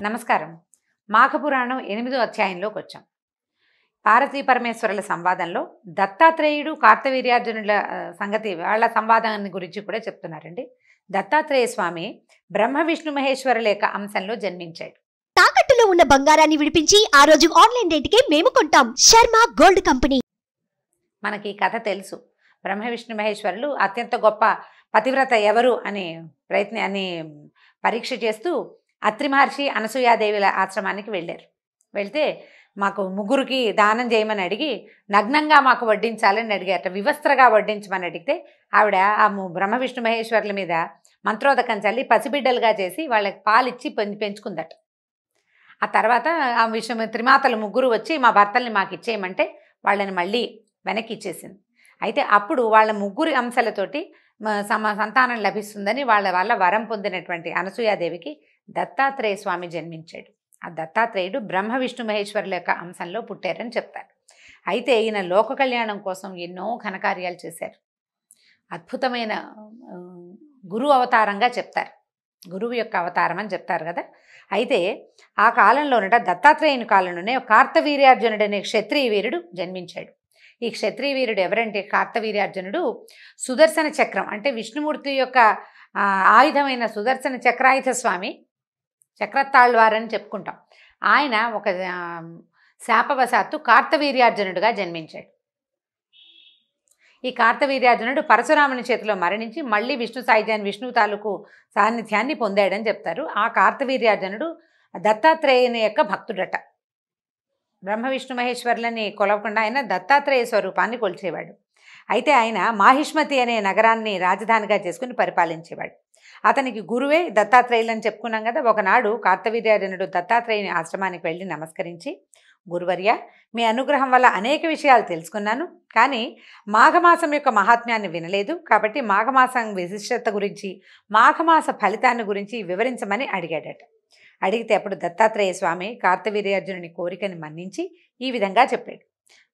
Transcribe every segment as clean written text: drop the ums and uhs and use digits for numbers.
నమస్కారం. మాఘపురాణం 8వ అధ్యాయంలోకి వచ్చాం. పార్వతీ పరమేశ్వరుల సంవాదంలో దత్తాత్రేయుడు కార్తవీర్యార్జునుల సంగతి వాళ్ళ సంవాదాన్ని గురించి కూడా చెప్తున్నారండి. దత్తాత్రేయ స్వామి బ్రహ్మ విష్ణు మహేశ్వరుల యొక్క అంశంలో జన్మించాడు. తాకట్టులో ఉన్న బంగారాన్ని విడిపించి ఆ రోజు ఆన్లైన్ రేటుకే మేము కొంటాం. Sharma gold company. మనకి ఈ కథ తెలుసు. బ్రహ్మ విష్ణు మహేశ్వరులు అత్యంత గొప్ప పతివ్రత ఎవరు అని పరీక్ష చేస్తూ అత్రి మహర్షి అనసూయాదేవిల ఆశ్రమానికి వెళ్ళారు. వెళ్తే మాకు ముగ్గురికి దానం చేయమని అడిగి నగ్నంగా మాకు వడ్డించాలని అడిగారట. వివస్త్రగా వడ్డించమని అడిగితే ఆవిడ ఆ బ్రహ్మ విష్ణు మహేశ్వరుల మీద మంత్రోదకం చల్లి పసిబిడ్డలుగా చేసి వాళ్ళకి పాలిచ్చి పెంచుకుందట. ఆ తర్వాత ఆ విషయం త్రిమాతలు ముగ్గురు వచ్చి మా భర్తల్ని మాకు ఇచ్చేయమంటే వాళ్ళని మళ్ళీ వెనక్కి ఇచ్చేసింది. అయితే అప్పుడు వాళ్ళ ముగ్గురి అంశాలతోటి సంతానం లభిస్తుందని వాళ్ళ వరం పొందినటువంటి అనసూయాదేవికి దత్తాత్రేయ స్వామి జన్మించాడు. ఆ దత్తాత్రేయుడు బ్రహ్మ విష్ణు మహేశ్వరుల యొక్క అంశంలో పుట్టారని చెప్తారు. అయితే ఈయన లోక కళ్యాణం కోసం ఎన్నో ఘనకార్యాలు చేశారు. అద్భుతమైన గురువు అవతారంగా చెప్తారు. గురువు యొక్క అవతారం అని చెప్తారు కదా. అయితే ఆ కాలంలోనట దత్తాత్రేయుని కాలంలోనే కార్తవీర్యార్జునుడు అనే క్షత్రియ వీరుడు జన్మించాడు. ఈ క్షత్రియ వీరుడు ఎవరంటే కార్తవీర్యార్జునుడు సుదర్శన చక్రం అంటే విష్ణుమూర్తి యొక్క ఆయుధమైన సుదర్శన చక్రాయుధ స్వామి చక్రతాళ్వారని చెప్పుకుంటాం. ఆయన ఒక శాపవశాత్తు కార్తవీర్యార్జునుడుగా జన్మించాడు. ఈ కార్తవీర్యార్జునుడు పరశురాముని చేతిలో మరణించి మళ్ళీ విష్ణు సాయుధ్యాన్ని విష్ణువు తాలూకు సాన్నిధ్యాన్ని పొందాడని చెప్తారు. ఆ కార్తవీర్యార్జునుడు దత్తాత్రేయుని యొక్క భక్తుడట. బ్రహ్మ విష్ణు మహేశ్వరులని కొలవకుండా ఆయన దత్తాత్రేయ స్వరూపాన్ని కొలిచేవాడు. అయితే ఆయన మాహిష్మతి అనే నగరాన్ని రాజధానిగా చేసుకుని పరిపాలించేవాడు. అతనికి గురువే దత్తాత్రేయులని చెప్పుకున్నాం కదా. ఒకనాడు కార్తవీర్యార్జునుడు దత్తాత్రేయుని ఆశ్రమానికి వెళ్ళి నమస్కరించి, గురువర్య, మీ అనుగ్రహం వల్ల అనేక విషయాలు తెలుసుకున్నాను, కానీ మాఘమాసం యొక్క మహాత్మ్యాన్ని వినలేదు. కాబట్టి మాఘమాసం విశిష్టత గురించి మాఘమాస ఫలితాన్ని గురించి వివరించమని అడిగాడట. అడిగితే అప్పుడు దత్తాత్రేయ స్వామి కార్తవీర్యార్జునుని కోరికని మన్నించి ఈ విధంగా చెప్పాడు.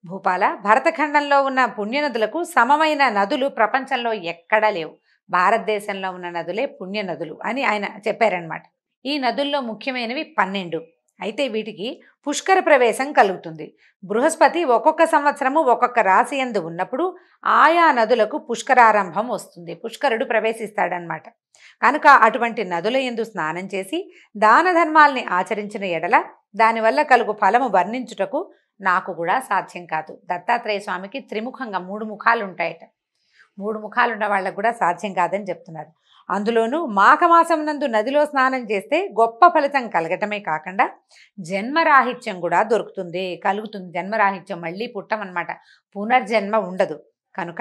భూపాల, భరతఖండంలో ఉన్న పుణ్యనదులకు సమమైన నదులు ప్రపంచంలో ఎక్కడా లేవు. భారతదేశంలో ఉన్న నదులే పుణ్య నదులు అని ఆయన చెప్పారనమాట. ఈ నదుల్లో ముఖ్యమైనవి 12. అయితే వీటికి పుష్కర ప్రవేశం కలుగుతుంది. బృహస్పతి ఒక్కొక్క సంవత్సరము ఒక్కొక్క రాశి యందు ఉన్నప్పుడు ఆయా నదులకు పుష్కరారంభం వస్తుంది. పుష్కరుడు ప్రవేశిస్తాడనమాట. కనుక అటువంటి నదుల యందు స్నానం చేసి దాన ధర్మాల్ని ఆచరించిన ఎడల దానివల్ల కలుగు ఫలము వర్ణించుటకు నాకు కూడా సాధ్యం కాదు. దత్తాత్రేయ స్వామికి త్రిముఖంగా 3 ముఖాలు ఉంటాయట. 3 ముఖాలున్న వాళ్ళకు కూడా సాధ్యం కాదని చెప్తున్నారు. అందులోనూ మాఘమాసం నందు నదిలో స్నానం చేస్తే గొప్ప ఫలితం కలగటమే కాకుండా జన్మరాహిత్యం కూడా కలుగుతుంది. జన్మరాహిత్యం, మళ్ళీ పుట్టమన్నమాట, పునర్జన్మ ఉండదు. కనుక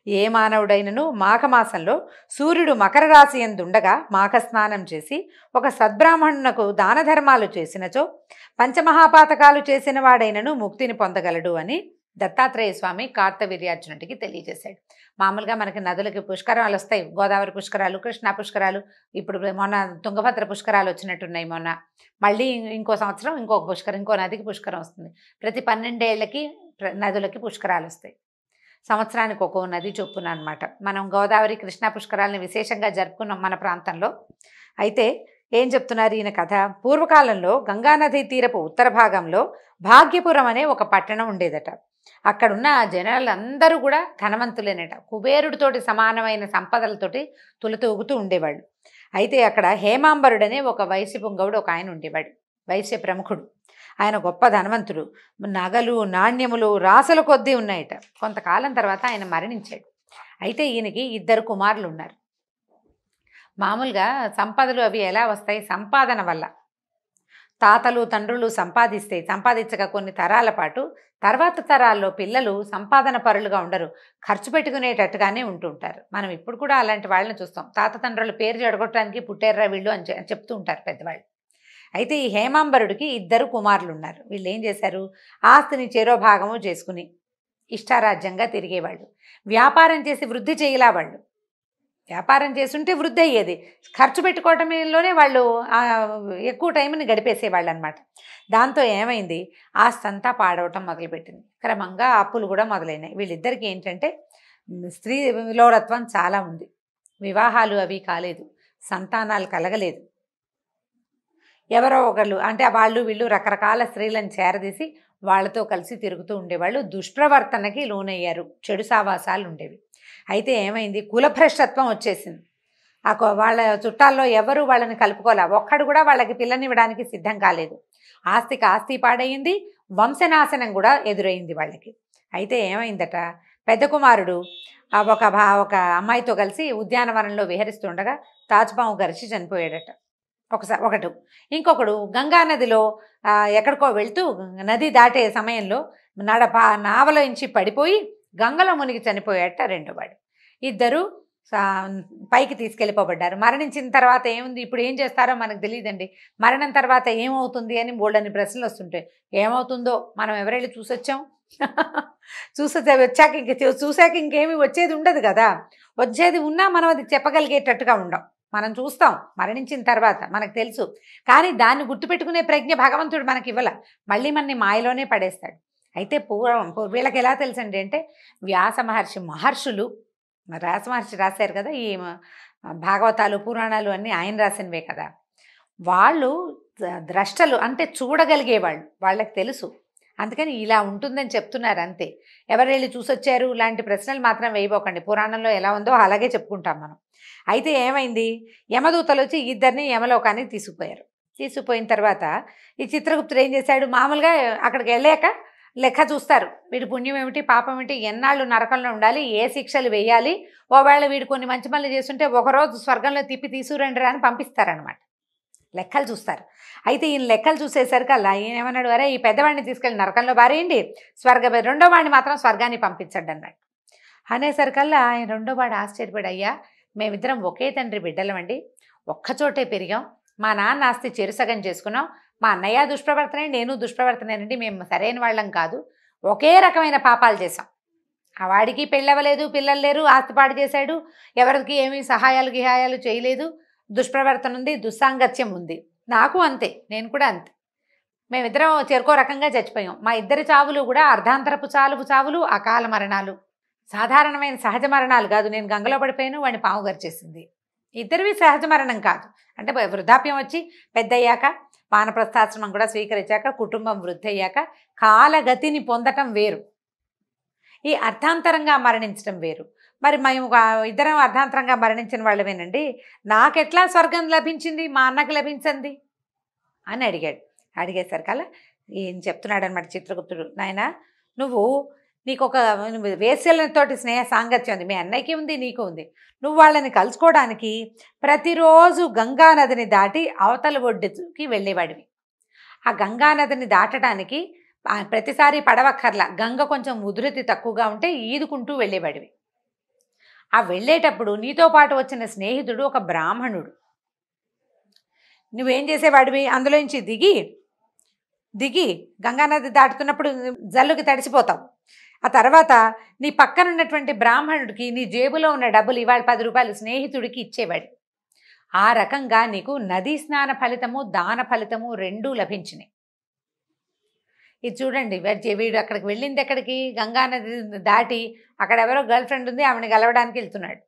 ఏ మానవుడైనను మాఘమాసంలో సూర్యుడు మకర రాశి యందుండగా మాఘస్నానం చేసి ఒక సద్బ్రాహ్మణునకు దాన ధర్మాలు చేసినచో పంచమహాపాతకాలు చేసిన వాడైనను ముక్తిని పొందగలడు అని దత్తాత్రేయ స్వామి కార్తవీర్యార్జునుడికి తెలియజేశాడు. మామూలుగా మనకి నదులకి పుష్కరాలు వస్తాయి. గోదావరి పుష్కరాలు, కృష్ణా పుష్కరాలు, ఇప్పుడు మొన్న తుంగభద్ర పుష్కరాలు వచ్చినట్టున్నాయి. మొన్న మళ్ళీ ఇంకో సంవత్సరం ఇంకో నదికి పుష్కరం వస్తుంది. ప్రతి 12 ఏళ్లకి నదులకి పుష్కరాలు వస్తాయి. సంవత్సరానికి ఒక్కో నది చొప్పున అనమాట. మనం గోదావరి కృష్ణా పుష్కరాలని విశేషంగా జరుపుకున్నాం మన ప్రాంతంలో. అయితే ఏం చెప్తున్నారు ఈయన కథ? పూర్వకాలంలో గంగానది తీరపు ఉత్తర భాగంలో భాగ్యపురం అనే ఒక పట్టణం ఉండేదట. అక్కడున్న జనాలందరూ కూడా ధనవంతులేనట. కుబేరుడితోటి సమానమైన సంపదలతోటి తులతూగుతూ ఉండేవాళ్ళు. అయితే అక్కడ హేమాంబరుడనే ఒక వైశ్య పుంగవుడు ఒక ఆయన ఉండేవాడు. వైశ్య ప్రముఖుడు. ఆయన గొప్ప ధనవంతుడు. నగలు, నాణ్యములు రాసుల కొద్దీ ఉన్నాయట. కొంతకాలం తర్వాత ఆయన మరణించాడు. అయితే ఈయనకి 2 కుమారులు ఉన్నారు. మామూలుగా సంపదలు అవి ఎలా వస్తాయి? సంపాదన వల్ల. తాతలు తండ్రులు సంపాదించక కొన్ని తరాల పాటు తర్వాత తరాల్లో పిల్లలు సంపాదన పరులుగా ఉండరు, ఖర్చు పెట్టుకునేటట్టుగానే ఉంటుంటారు. మనం ఇప్పుడు కూడా అలాంటి వాళ్ళని చూస్తాం. తాత తండ్రుల పేరు చెడగొట్టడానికి పుట్టారా వీళ్ళు అని చెప్తూ ఉంటారు పెద్దవాళ్ళు. అయితే ఈ హేమాంబరుడికి 2 కుమారులు ఉన్నారు. వీళ్ళు ఏం చేశారు? ఆస్తిని చెరో భాగము చేసుకుని ఇష్టారాజ్యంగా తిరిగేవాళ్ళు. వ్యాపారం చేసి వృద్ధి చేయలా వాళ్ళు. వ్యాపారం చేస్తుంటే వృద్ధి అయ్యేది. ఖర్చు పెట్టుకోవటంలోనే వాళ్ళు ఎక్కువ టైంని గడిపేసేవాళ్ళు అనమాట. దాంతో ఏమైంది? ఆస్తి అంతా పాడవటం మొదలుపెట్టింది. క్రమంగా అప్పులు కూడా మొదలైనాయి. వీళ్ళిద్దరికీ ఏంటంటే స్త్రీ విలోరత్వం చాలా ఉంది. వివాహాలు అవి కాలేదు, సంతానాలు కలగలేదు. ఎవరో ఒకళ్ళు అంటే వాళ్ళు వీళ్ళు రకరకాల స్త్రీలను చేరదీసి వాళ్ళతో కలిసి తిరుగుతూ ఉండేవాళ్ళు. దుష్ప్రవర్తనకి లోనయ్యారు, చెడు సావాసాలు ఉండేవి. అయితే ఏమైంది, కులభ్రష్టత్వం వచ్చేసింది. వాళ్ళ చుట్టాల్లో ఎవరు వాళ్ళని కలుపుకోలే, ఒక్కడు కూడా వాళ్ళకి పిల్లనివ్వడానికి సిద్ధం కాలేదు. ఆస్తికి ఆస్తి పాడయింది, వంశనాశనం కూడా ఎదురైంది వాళ్ళకి. అయితే ఏమైందట, పెద్ద కుమారుడు ఒక అమ్మాయితో కలిసి ఉద్యానవనంలో విహరిస్తుండగా తాజ్పాము గరిచి చనిపోయాడట ఒకడు. ఇంకొకడు గంగానదిలో ఎక్కడికో వెళ్తూ నది దాటే సమయంలో నావలోంచి పడిపోయి గంగలో మునిగి చనిపోయాడట రెండోవాడు. ఇద్దరు పైకి తీసుకెళ్ళిపోబడ్డారు. మరణించిన తర్వాత ఏముంది, ఇప్పుడు ఏం చేస్తారో మనకు తెలియదండి. మరణం తర్వాత ఏమవుతుంది అని బోల్డని ప్రశ్నలు వస్తుంటాయి. ఏమవుతుందో మనం ఎవరెళ్ళి చూసొచ్చాం? చూసాక ఇంకేమీ వచ్చేది ఉండదు కదా. వచ్చేది ఉన్నా మనం అది చెప్పగలిగేటట్టుగా ఉండం. మనం చూస్తాం మరణించిన తర్వాత, మనకు తెలుసు. కానీ దాన్ని గుర్తుపెట్టుకునే ప్రజ్ఞ భగవంతుడు మనకి ఇవ్వాల, మళ్ళీ మనని మాయలోనే పడేస్తాడు. అయితే వీళ్ళకి ఎలా తెలుసండి అంటే, వ్యాస మహర్షులు రాశారు కదా ఈ భాగవతాలు పురాణాలు అన్నీ ఆయన రాసినవే కదా. వాళ్ళు ద్రష్టలు, అంటే చూడగలిగేవాళ్ళు, వాళ్ళకి తెలుసు. అందుకని ఇలా ఉంటుందని చెప్తున్నారు అంతే. ఎవరెళ్ళి చూసొచ్చారు లాంటి ప్రశ్నలు మాత్రం వేయబోకండి. పురాణంలో ఎలా ఉందో అలాగే చెప్పుకుంటాం మనం. అయితే ఏమైంది, యమదూతలు వచ్చి ఇద్దరిని యమలోకానికి తీసుకుపోయిన తర్వాత ఈ చిత్రగుప్తుడు ఏం చేశాడు, మామూలుగా అక్కడికి వెళ్ళాక లెక్క చూస్తారు, వీడి పుణ్యం ఏమిటి పాపం ఏమిటి, ఎన్నాళ్ళు నరకంలో ఉండాలి, ఏ శిక్షలు వేయాలి, ఒకవేళ వీడు కొన్ని మంచి పనులు చేస్తుంటే ఒకరోజు స్వర్గంలో తిప్పి తీసుకురండి అని పంపిస్తారనమాట. లెక్కలు చూస్తారు. అయితే ఈయన లెక్కలు చూసేసరికి అలా ఈయన ఏమన్నాడు, అరే ఈ పెద్దవాడిని తీసుకెళ్ళి నరకంలో బారేయండి, రెండో వాడిని మాత్రం స్వర్గాన్ని పంపించండి అన్నాడు. అనేసరికల్లా ఆయన రెండో వాడు ఆశ్చర్యపడి, అయ్యా మేమిద్దరం ఒకే తండ్రి బిడ్డలమండి, ఒక్కచోటే పెరిగాం, మా నాన్న ఆస్తి చెరుసగం చేసుకున్నాం, మా అన్నయ్య దుష్ప్రవర్తనే నేను దుష్ప్రవర్తనేనండి, మేము సరైన వాళ్ళం కాదు, ఒకే రకమైన పాపాలు చేశాం. ఆ వాడికి పెళ్ళవలేదు, పిల్లలు లేరు, ఆస్తిపాడు చేశాడు, ఎవరికి ఏమీ సహాయాలు గిహాయాలు చేయలేదు, దుష్ప్రవర్తన ఉంది, దుస్సాంగత్యం ఉంది. నాకు అంతే, నేను కూడా అంతే. మేమిద్దరం చెరుకో రకంగా చచ్చిపోయాం. మా ఇద్దరి చావులు కూడా అర్ధాంతరపు చావులు, అకాల మరణాలు, సాధారణమైన సహజ మరణాలు కాదు. నేను గంగలో పడిపోయాను, వాడిని పాము గరిచేసింది. ఇద్దరివి సహజ మరణం కాదు. అంటే వృద్ధాప్యం వచ్చి పెద్దయ్యాక, వానప్రస్థాశ్రమం కూడా స్వీకరించాక, కుటుంబం వృద్ధి అయ్యాక కాలగతిని పొందటం వేరు, ఈ అర్థాంతరంగా మరణించడం వేరు. మరి మేము ఇద్దరం అర్ధాంతరంగా మరణించిన వాళ్ళమేనండి, నాకెట్లా స్వర్గం లభించింది, మా అన్నకు లభించింది అని అడిగేసరికల్లా ఏం చెప్తున్నాడు అనమాట చిత్రగుప్తుడు, నాయన నీకు ఒక వేశ్యలతోటి స్నేహ సాంగత్యం ఉంది, మీ అన్నయ్యకి ఉంది, నీకు ఉంది. నువ్వు వాళ్ళని కలుసుకోవడానికి ప్రతిరోజు గంగానదిని దాటి అవతల ఒడ్డుకి వెళ్ళేవాడివి. ఆ గంగానదిని దాటడానికి ప్రతిసారి పడవక్కర్లా, గంగ కొంచెం ఉధృతి తక్కువగా ఉంటే ఈదుకుంటూ వెళ్ళేవాడివి. ఆ వెళ్ళేటప్పుడు నీతో పాటు వచ్చిన స్నేహితుడు ఒక బ్రాహ్మణుడు. నువ్వేం చేసేవాడివి, అందులోంచి దిగి గంగానది దాటుతున్నప్పుడు జల్లుకి తడిసిపోతావు. ఆ తర్వాత నీ పక్కన ఉన్నటువంటి బ్రాహ్మణుడికి నీ జేబులో ఉన్న డబ్బులు ఇవాళ 10 రూపాయలు స్నేహితుడికి ఇచ్చేవాడు. ఆ రకంగా నీకు నదీ స్నాన ఫలితము, దాన ఫలితము రెండూ లభించినాయి. ఇది చూడండి, వీడు అక్కడికి వెళ్ళింది ఎక్కడికి, గంగానది దాటి అక్కడ ఎవరో గర్ల్ ఫ్రెండ్ ఉంది, ఆవిడని కలవడానికి వెళ్తున్నాడు.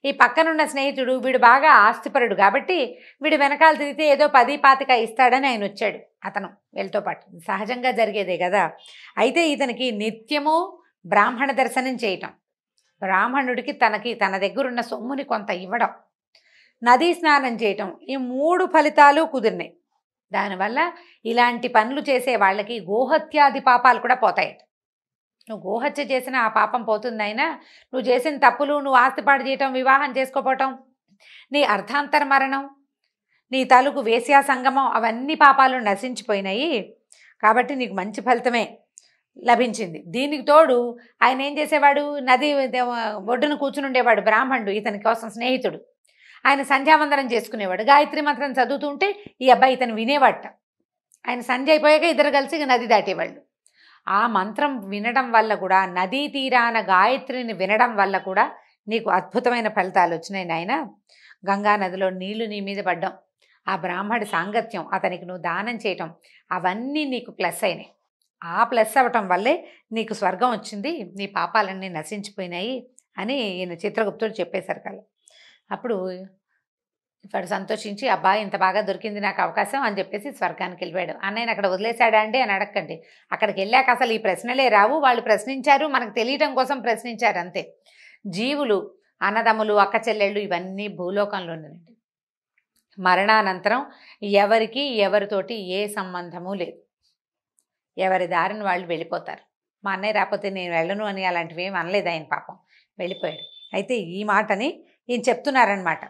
ఈ పక్కనున్న స్నేహితుడు వీడు బాగా ఆస్తిపరుడు కాబట్టి వీడు వెనకాల తిరిగితే ఏదో 10-25 ఇస్తాడని ఆయన వచ్చాడు, అతను వీళ్ళతో పాటు. సహజంగా జరిగేదే కదా. అయితే ఇతనికి నిత్యము బ్రాహ్మణ దర్శనం చేయటం, బ్రాహ్మణుడికి తన దగ్గరున్న సొమ్ముని కొంత ఇవ్వడం, నదీ స్నానం చేయటం, ఈ 3 ఫలితాలు కుదిరినాయి. దానివల్ల ఇలాంటి పనులు చేసే వాళ్ళకి గోహత్యాది పాపాలు కూడా పోతాయట. నువ్వు గోహత్య చేసిన ఆ పాపం పోతుంది. అయినా నువ్వు చేసిన తప్పులు, నువ్వు ఆస్తిపాడు చేయటం, వివాహం చేసుకోపోవటం, నీ అర్ధాంతర మరణం, నీ తాలూకు వేశ్యా సంగమం, అవన్నీ పాపాలు నశించిపోయినాయి. కాబట్టి నీకు మంచి ఫలితమే లభించింది. దీనికి తోడు ఆయన ఏం చేసేవాడు, నది ఒడ్డున కూర్చుని ఉండేవాడు బ్రాహ్మణుడు, ఇతని కోసం స్నేహితుడు. ఆయన సంధ్యావందనం చేసుకునేవాడు, గాయత్రి మంత్రం చదువుతుంటే ఈ అబ్బాయి ఇతను వినేవాట. ఆయన సంధ్య అయిపోయాక ఇద్దరు కలిసి నది దాటేవాళ్ళు. ఆ మంత్రం వినడం వల్ల కూడా, నదీ తీరాన గాయత్రిని వినడం వల్ల కూడా నీకు అద్భుతమైన ఫలితాలు వచ్చినాయి నాయన. గంగా నదిలో నీళ్లు నీ మీద పడ్డం, ఆ బ్రాహ్మడి సాంగత్యం, అతనికి నువ్వు దానం చేయటం, అవన్నీ నీకు ప్లస్ అయినాయి. ఆ ప్లస్ అవ్వటం వల్లే నీకు స్వర్గం వచ్చింది, నీ పాపాలన్నీ నశించిపోయినాయి అని ఈయన చిత్రగుప్తుడు చెప్పేసరికల్లా. అప్పుడు వాడు సంతోషించి అబ్బా ఇంత బాగా దొరికింది నాకు అవకాశం అని చెప్పేసి స్వర్గానికి వెళ్ళిపోయాడు. అన్నయ్యని అక్కడ వదిలేశాడా అండి అని అడగండి. అక్కడికి వెళ్ళాక అసలు ఈ ప్రశ్నలే రావు. వాళ్ళు ప్రశ్నించారు, మనకు తెలియటం కోసం ప్రశ్నించారు అంతే. జీవులు, అన్నదమ్ములు, అక్క చెల్లెళ్ళు ఇవన్నీ భూలోకంలోనేనండి. మరణానంతరం ఎవరికి ఎవరితోటి ఏ సంబంధము లేదు. ఎవరి దారిని వాళ్ళు వెళ్ళిపోతారు. మా అన్నయ్య రాకపోతే నేను వెళ్ళను అని అలాంటివి ఏమి అనలేదు ఆయన, పాపం వెళ్ళిపోయాడు. అయితే ఈ మాటని ఈయన చెప్తున్నారనమాట.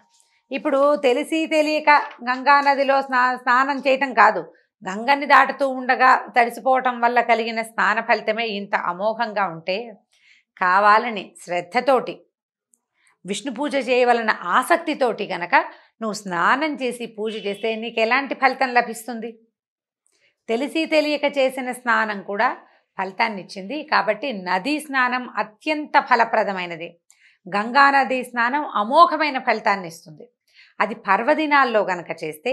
ఇప్పుడు తెలిసి తెలియక గంగానదిలో స్నానం చేయటం కాదు, గంగని దాటుతూ ఉండగా తడిసిపోవటం వల్ల కలిగిన స్నాన ఫలితమే ఇంత అమోఘంగా ఉంటే, కావాలని శ్రద్ధతోటి విష్ణు పూజ చేయవలన ఆసక్తితోటి గనక నువ్వు స్నానం చేసి పూజ చేస్తే నీకు ఎలాంటి ఫలితం లభిస్తుంది? తెలిసి తెలియక చేసిన స్నానం కూడా ఫలితాన్ని ఇచ్చింది. కాబట్టి నదీ స్నానం అత్యంత ఫలప్రదమైనది. గంగా నదీ స్నానం అమోఘమైన ఫలితాన్ని ఇస్తుంది. అది పర్వదినాల్లో గనక చేస్తే,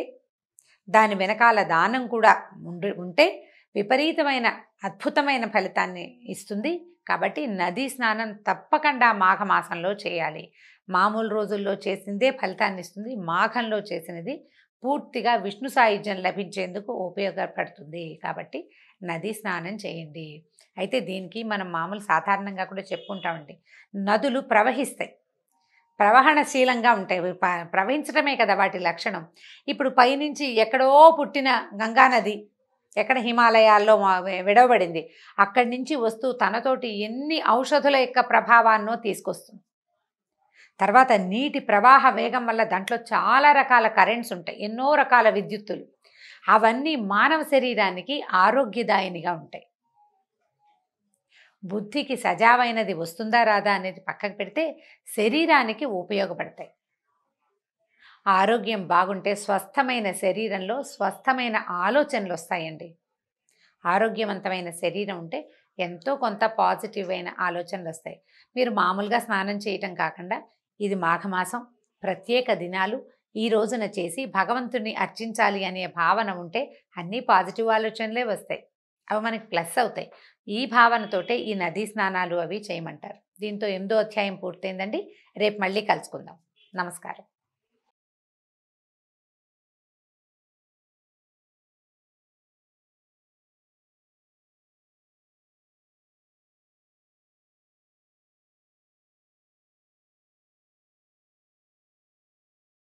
దాని వెనకాల దానం కూడా ఉంటే విపరీతమైన అద్భుతమైన ఫలితాన్ని ఇస్తుంది. కాబట్టి నదీ స్నానం తప్పకుండా మాఘమాసంలో చేయాలి. మామూలు రోజుల్లో చేసిందే ఫలితాన్ని ఇస్తుంది. మాఘంలో చేసినది పూర్తిగా విష్ణు సాయుధ్యం లభించేందుకు ఉపయోగపడుతుంది. కాబట్టి నదీ స్నానం చేయండి. అయితే దీనికి మనం మామూలు సాధారణంగా కూడా చెప్పుకుంటామండి, నదులు ప్రవహిస్తాయి, ప్రవహణశీలంగా ఉంటాయి. ప్రవహించడమే కదా వాటి లక్షణం. ఇప్పుడు పైనుంచి ఎక్కడో పుట్టిన గంగానది ఎక్కడ హిమాలయాల్లో విడవబడింది, అక్కడి నుంచి వస్తూ తనతోటి ఎన్ని ఔషధుల యొక్క ప్రభావాన్నో తీసుకొస్తుంది. తర్వాత నీటి ప్రవాహ వేగం వల్ల దాంట్లో చాలా రకాల కరెంట్స్ ఉంటాయి, ఎన్నో రకాల విద్యుత్తులు. అవన్నీ మానవ శరీరానికి ఆరోగ్యదాయినిగా ఉంటాయి. బుద్ధికి సజావైనది వస్తుందా రాదా అనేది పక్కకు పెడితే శరీరానికి ఉపయోగపడతాయి. ఆరోగ్యం బాగుంటే స్వస్థమైన శరీరంలో స్వస్థమైన ఆలోచనలు వస్తాయండి. ఆరోగ్యవంతమైన శరీరం ఉంటే ఎంతో కొంత పాజిటివ్ అయిన ఆలోచనలు వస్తాయి. మీరు మామూలుగా స్నానం చేయటం కాకుండా ఇది మాఘమాసం ప్రత్యేక దినాలు ఈ రోజున చేసి భగవంతుని అర్చించాలి అనే భావన ఉంటే అన్నీ పాజిటివ్ ఆలోచనలే వస్తాయి, అవి మనకి ప్లస్ అవుతాయి. ఈ భావనతోటే ఈ నదీ స్నానాలు అవి చేయమంటారు. దీంతో 8వ అధ్యాయం పూర్తయిందండి. రేపు మళ్ళీ కలుసుకుందాం. నమస్కారం.